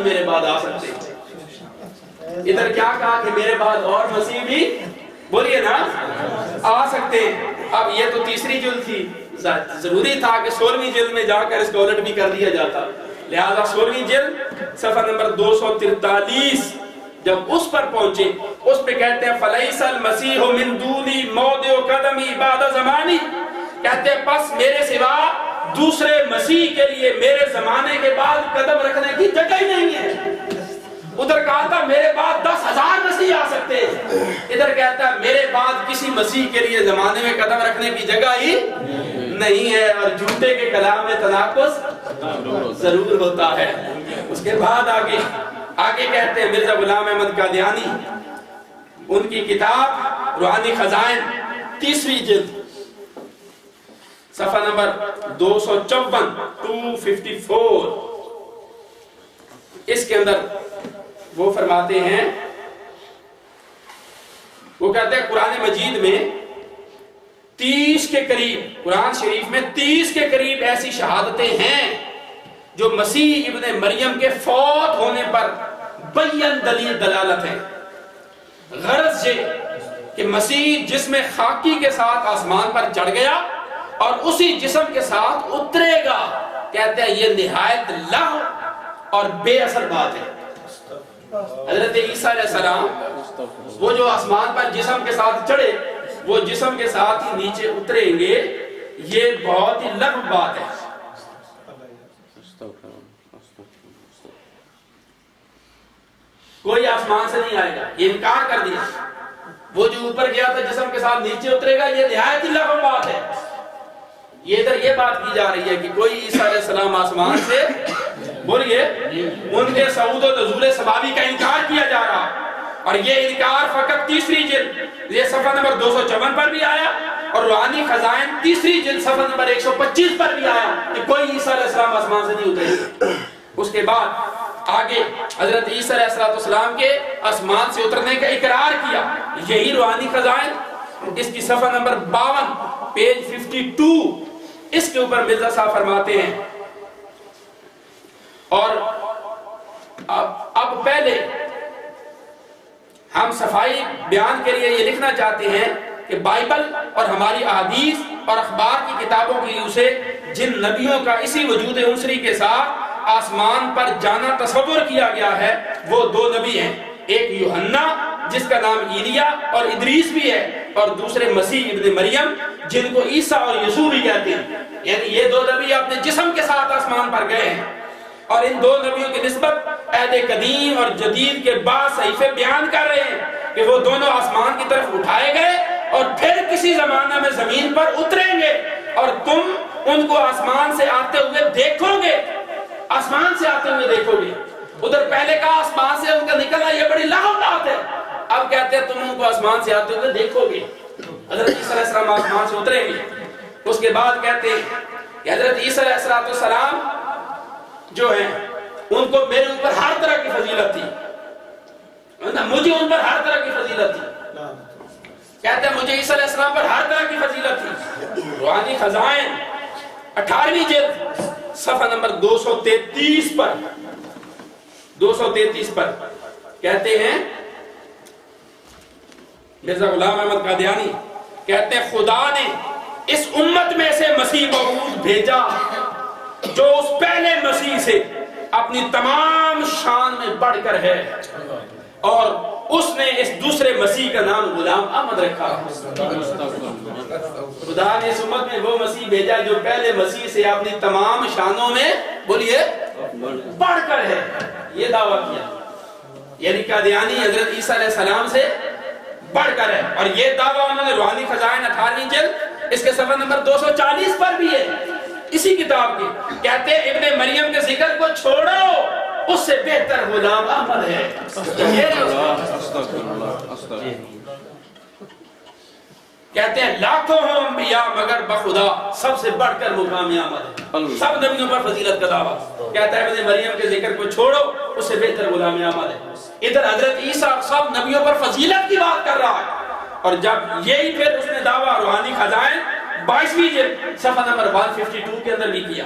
میرے بعد آ سکتے ہیں. ادھر کیا کہا کہ میرے بعد اور مسیح بھی بولیے نا آ سکتے ہیں. اب یہ تو تیسری جلد تھی, ضروری تھا کہ 16ویں جلد میں جا کر اس کو الٹ بھی کر دیا جاتا. لہذا 16ویں جلد صفحہ نمبر 243 جب اس پر پہنچے, اس پہ کہتے ہیں فلیس المسیح من دونی موضع قدمی بعد زمانی, کہتے ہیں پس میرے سوا دوسرے مسیح کے لیے میرے زمانے کے بعد قدم رکھنے کی جگہ ہی نہیں ہے. ادھر کہا تھا میرے بعد 10,000 مسیح آ سکتے ہیں, ادھر کہتا ہے میرے بعد کسی مسیح کے لیے زمانے میں قدم رکھنے کی جگہ ہی نہیں ہے. اور جھوٹے کے کلام میں تناقض ضرور ہوتا ہے. اس کے بعد آگے کہتے ہیں مرزا غلام احمد قادیانی, ان کی کتاب روحانی خزائن 30ویں جلد صفحہ نمبر 254 اس کے اندر وہ فرماتے ہیں, وہ کہتے ہیں قرآن مجید میں 30 کے قریب, قرآن شریف میں 30 کے قریب ایسی شہادتیں ہیں جو مسیح ابن مریم کے فوت ہونے پر بین دلیل دلالت ہے. غرض یہ کہ مسیح جسم خاکی کے ساتھ آسمان پر چڑھ گیا اور اسی جسم کے ساتھ اترے گا, کہتے ہیں یہ نہایت لغو اور بے اثر بات ہے. حضرت عیسیٰ علیہ السلام وہ جو آسمان پر جسم کے ساتھ چڑھے, وہ جسم کے ساتھ ہی نیچے اتریں گے, یہ بہت ہی لغو بات ہے. کوئی آسمان سے نہیں آئے گا, یہ انکار کر دیا. وہ جو اوپر گیا تھا جسم کے ساتھ نیچے اترے گا, یہ نہایت ہی لغو بات ہے. یہ ادھر یہ بات کی جا رہی ہے کہ کوئی عیسیٰ علیہ السلام آسمان سے, بولیے, ان کے صعود و نزول سماوی کا انکار کیا جا رہا. اور یہ انکار فقط 30ویں جلد یہ صفحہ نمبر 254 پر بھی آیا, اور روحانی خزائن 30ویں جلد صفحہ نمبر 125 پر بھی آیا کہ کوئی عیسیٰ علیہ السلام آسمان سے نہیں اترے. اس کے بعد آگے حضرت عیسیٰ علیہ السلام کے آسمان سے اترنے کا اقرار کیا. یہی روحانی خزائن, اس کی صفحہ نمبر 52 پیج 52, اس کے اوپر مرزا صاحب فرماتے ہیں. اور اب پہلے ہم صفائی بیان کے لیے یہ لکھنا چاہتے ہیں کہ بائبل اور ہماری احادیث اور اخبار کی کتابوں کی روح سے جن نبیوں کا اسی وجود عنصری کے ساتھ آسمان پر جانا تصور کیا گیا ہے وہ 2 نبی ہیں. ایک یوحنا جس کا نام ایلیا اور ادریس بھی ہے, اور دوسرے مسیح ابن مریم جن کو عیسیٰ اور یسوع بھی کہتے ہیں. یعنی یہ 2 نبی اپنے جسم کے ساتھ آسمان پر گئے ہیں, اور ان 2 نبیوں کی نسبت عہد قدیم اور جدید کے بعد صحیفے بیان کر رہے ہیں کہ وہ دونوں آسمان کی طرف اٹھائے گئے اور پھر کسی زمانہ میں زمین پر اتریں گے, اور تم ان کو آسمان سے آتے ہوئے دیکھو گے. آسمان سے آتے ہوئے دیکھو گے. ادھر پہلے کہا آسمان سے ان کا نکلنا یہ بڑی لغو بات ہے, اب کہتے ہیں تم ان کو آسمان سے آتے ہوئے دیکھو گے. حضرت عیسیٰ علیہ السلام آسمان سے اتریں گے. اس کے بعد کہتے ہیں کہ حضرت عیسیٰ علیہ السلام جو ہیں ان کو میرے اوپر ہر طرح کی فضیلت تھی, مجھے ان پر ہر طرح کی فضیلت تھی. کہتے ہیں مجھے عیسیٰ علیہ السلام پر ہر طرح کی فضیلت تھی. روحانی خزائن 18ویں جلد صفحہ نمبر 233 پر کہتے ہیں مرزا غلام احمد قادیانی کہتے ہیں خدا نے اس امت میں سے مسیح موعود بھیجا جو اس پہلے مسیح سے اپنی تمام شان میں بڑھ کر ہے, اور اس نے اس دوسرے مسیح کا نام غلام احمد رکھا. خدا نے اس امت میں وہ مسیح بھیجا جو پہلے مسیح سے اپنی تمام شانوں میں, بولیے, بڑھ کر ہے. یہ دعویٰ کیا, یعنی قادیانی حضرت عیسیٰ علیہ السلام سے بڑھ کر ہے. اور یہ دعویٰ انہوں نے روحانی خزائن 18ویں جلد اس کے صفحہ نمبر 240 پر بھی ہے, اسی کتاب کی. کہتے ہیں ابن مریم کے ذکر کو چھوڑو, اس سے بہتر غلام احمد ہے. کہتے ہیں لاکھوں ہوں انبیاء مگر بخدا سب سے بڑھ کر مقام احمد ہے. سب نبیوں پر فضیلت کا دعویٰ. کہتا ہے ابن مریم کے ذکر کو چھوڑو, اس سے بہتر غلام احمد ہے. ادھر حضرت عیسیٰ سب نبیوں پر فضیلت کی بات کر رہا ہے, اور جب یہی پھر اس نے دعویٰ روحانی خزائن 22ویں جلد صفحہ نمبر 152 کے اندر بھی کیا.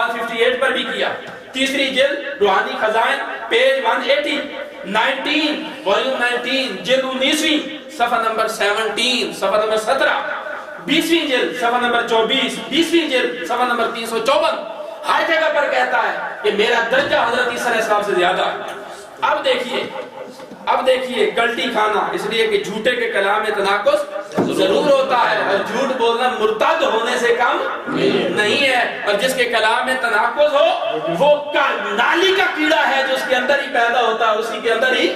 158 پر بھی کیا. تیسری جلد روحانی خزائن پیج 180 19 والیوم 19 جلد 19ویں صفحہ نمبر 17 صفحہ نمبر 17. 20ویں جلد صفحہ نمبر 24 20ویں جلد صفحہ نمبر 354 ہر جگہ پر کہتا ہے کہ میرا درجہ حضرت عیسیٰ علیہ السلام سے زیادہ ہے. اب دیکھیے گلٹی کھانا اس لیے کہ جھوٹے کے کلام میں تناقض ضرور ہوتا ہے اور جھوٹ بولنا مرتد ہونے سے کم نہیں ہے. اور جس کے کلام میں تناقض ہو وہ نالی کا کیڑا ہے جو اس کے اندر ہی پیدا ہوتا ہے اسی کے اندر ہی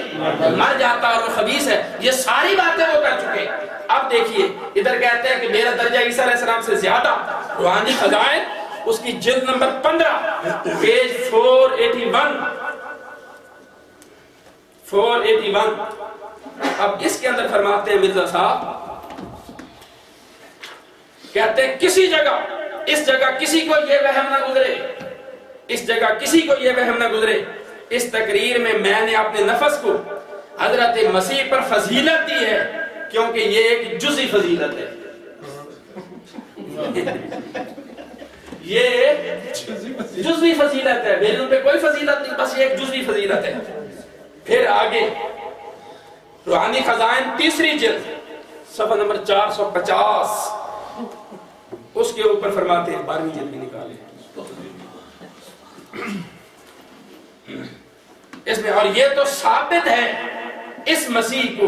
مر جاتا ہے اور وہ خبیث ہے. یہ ساری باتیں وہ کر چکے. اب دیکھیے ادھر کہتے ہیں کہ میرا درجہ عیسیٰ علیہ السلام سے زیادہ. روحانی خزائن اس کی جلد نمبر 15 پیج 481. اب اس کے اندر فرماتے ہیں مرزا صاحب کہتے ہیں کسی جگہ اس جگہ کسی کو یہ وہم نہ گزرے اس جگہ کسی کو یہ وہم نہ گزرے اس تقریر میں نے اپنے نفس کو حضرت مسیح پر فضیلت دی ہے کیونکہ یہ ایک جزئی فضیلت ہے. یہ جزئی فضیلت ہے میرے ان پہ کوئی فضیلت نہیں بس یہ ایک جزئی فضیلت ہے. پھر آگے روحانی خزائن تیسری جلد صفحہ نمبر 450 اس کے اوپر فرماتے ہیں 12ویں جلد بھی نکالے اس میں. اور یہ تو ثابت ہے اس مسیح کو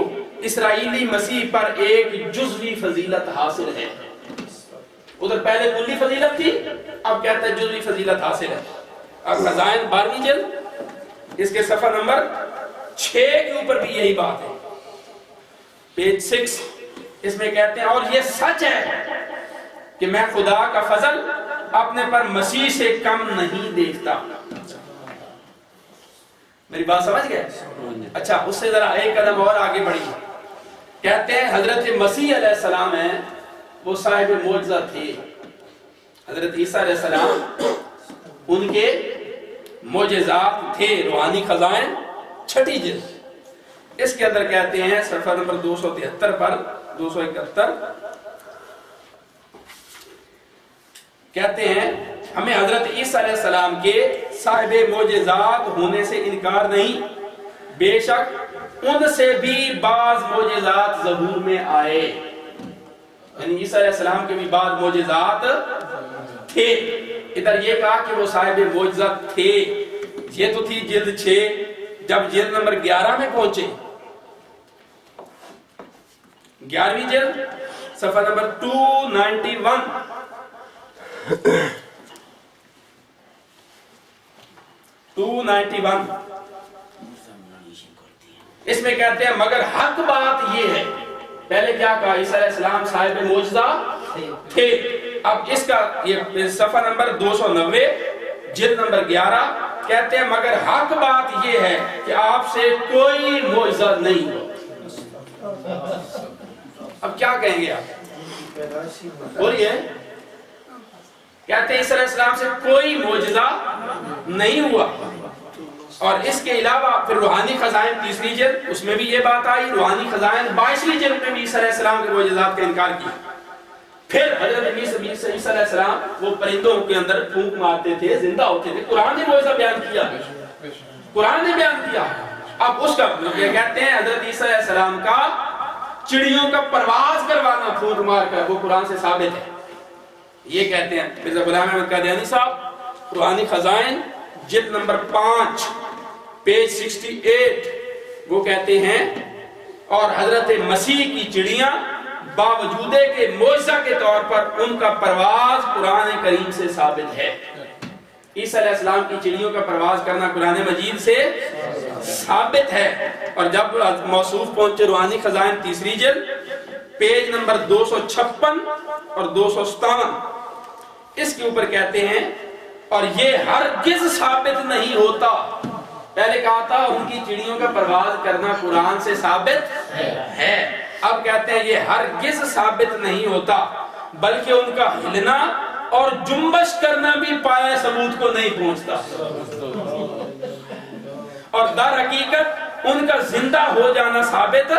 اسرائیلی مسیح پر ایک جزوی فضیلت حاصل ہے. ادھر پہلے کلی فضیلت تھی اب کہتا ہے جزوی فضیلت حاصل ہے. اب خزائن 12ویں جلد اس کے صفحہ نمبر 6 کے اوپر بھی یہی بات ہے پیج 6 اس میں کہتے ہیں اور یہ سچ ہے کہ میں خدا کا فضل اپنے پر مسیح سے کم نہیں دیکھتا. میری بات سمجھ گئے؟ اچھا اس سے ذرا ایک قدم اور آگے بڑھی. کہتے ہیں حضرت مسیح علیہ السلام ہیں وہ صاحب معجزہ تھے. حضرت عیسیٰ علیہ السلام ان کے معجزات تھے. روحانی خزائن 6 جلد اس کے اندر کہتے ہیں صفحہ نمبر 273 پر 271 کہتے ہیں ہمیں حضرت عیسیٰ علیہ السلام کے صاحب معجزات ہونے سے انکار نہیں بے شک ان سے بھی بعض معجزات ظہور میں آئے. یعنی عیسیٰ علیہ السلام کے بھی بعض معجزات تھے. ادھر یہ کہا کہ وہ صاحب معجزات تھے. یہ تو تھی جلد 6. جب جلد نمبر 11 میں پہنچے 11ویں جلد صفحہ نمبر 291 اس میں کہتے ہیں مگر حق بات یہ ہے. پہلے کیا کہا عیسیٰ علیہ السلام صاحب معجزہ تھے. اب اس کا یہ صفحہ نمبر 290 جلد نمبر 11 کہتے ہیں مگر حق بات یہ ہے کہ آپ سے کوئی معجزہ نہیں ہوا. اب کیا کہیں گے آپ بولیے. کہتے ہیں عیسیٰ علیہ السلام سے کوئی معجزہ نہیں ہوا. اور اس کے علاوہ پھر روحانی خزائن 3 جلد اس میں بھی یہ بات آئی. روحانی خزائن 22ویں جلد میں بھی عیسیٰ علیہ السلام کے معجزات کا انکار کیا. پھر حضرت عیسیٰ علیہ السلام وہ پرندوں کے اندر پھونک مارتے تھے زندہ ہوتے تھے. قرآن نے معجزہ بیان کیا قرآن نے بیان کیا. اب اس کا یہ کہتے ہیں حضرت عیسیٰ علیہ السلام کا چڑیوں کا پرواز کروانا پھونک مار کر وہ قرآن سے ثابت ہے. یہ کہتے ہیں مرزا غلام احمد قادیانی صاحب روحانی خزائن جلد نمبر 5 پیج 68 وہ کہتے ہیں اور حضرت مسیح کی چڑیاں باوجود کے معجزہ کے طور پر ان کا پرواز قرآن کریم سے ثابت ہے. عیسیٰ علیہ السلام کی چڑیوں کا پرواز کرنا قرآن مجید سے ثابت ہے. اور جب موصوف پہنچے روحانی خزائن 3 جلد پیج نمبر 256 اور 257 اس کے اوپر کہتے ہیں اور یہ ہرگز ثابت نہیں ہوتا. پہلے کہا تھا ان کی چڑیوں کا پرواز کرنا قرآن سے ثابت ہے. اب کہتے ہیں یہ ہرگز ثابت نہیں ہوتا بلکہ ان کا ہلنا اور جنبش کرنا بھی پائے ثبوت کو نہیں پہنچتا. اور در حقیقت ان کا زندہ ہو جانا ثابت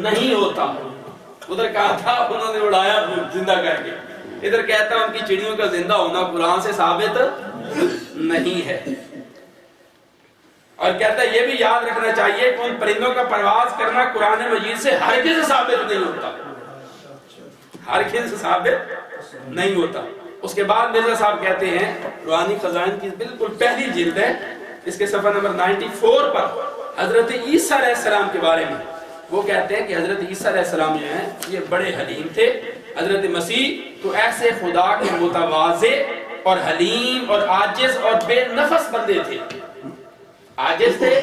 نہیں ہوتا. ادھر کہا تھا انہوں نے اڑایا زندہ کر کے. ادھر کہتا ہے ان کی چڑیوں کا زندہ ہونا قرآن سے ثابت نہیں ہے، اور کہتا ہے یہ بھی یاد رکھنا چاہیے کہ ان پرندوں کا پرواز کرنا قرآن مجید سے ہرگز ثابت نہیں ہوتا، ہرگز ثابت نہیں ہوتا۔ اس کے بعد مرزا صاحب کہتے ہیں، روحانی خزائن کی بالکل پہلی جلد ہے، اس کے صفحہ نمبر 94 پر حضرت عیسیٰ علیہ السلام کے بارے میں وہ کہتے ہیں کہ حضرت عیسیٰ علیہ السلام جو ہیں یہ بڑے حلیم تھے۔ حضرت مسیح تو ایسے خدا کے متواضع اور حلیم اور عاجز اور بے نفس بندے تھے، عاجز تھے،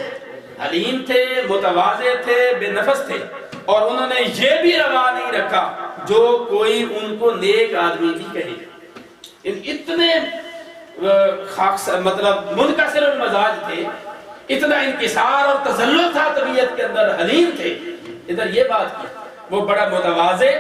حلیم تھے، متواضع تھے، بے نفس تھے، اور انہوں نے یہ بھی روا نہیں رکھا جو کوئی ان کو نیک آدمی بھی کہے۔ اتنے مطلب منکسر المزاج تھے، اتنا انکسار اور تذلل تھا طبیعت کے اندر، حلیم تھے۔ ادھر یہ بات کی وہ بڑا متواضع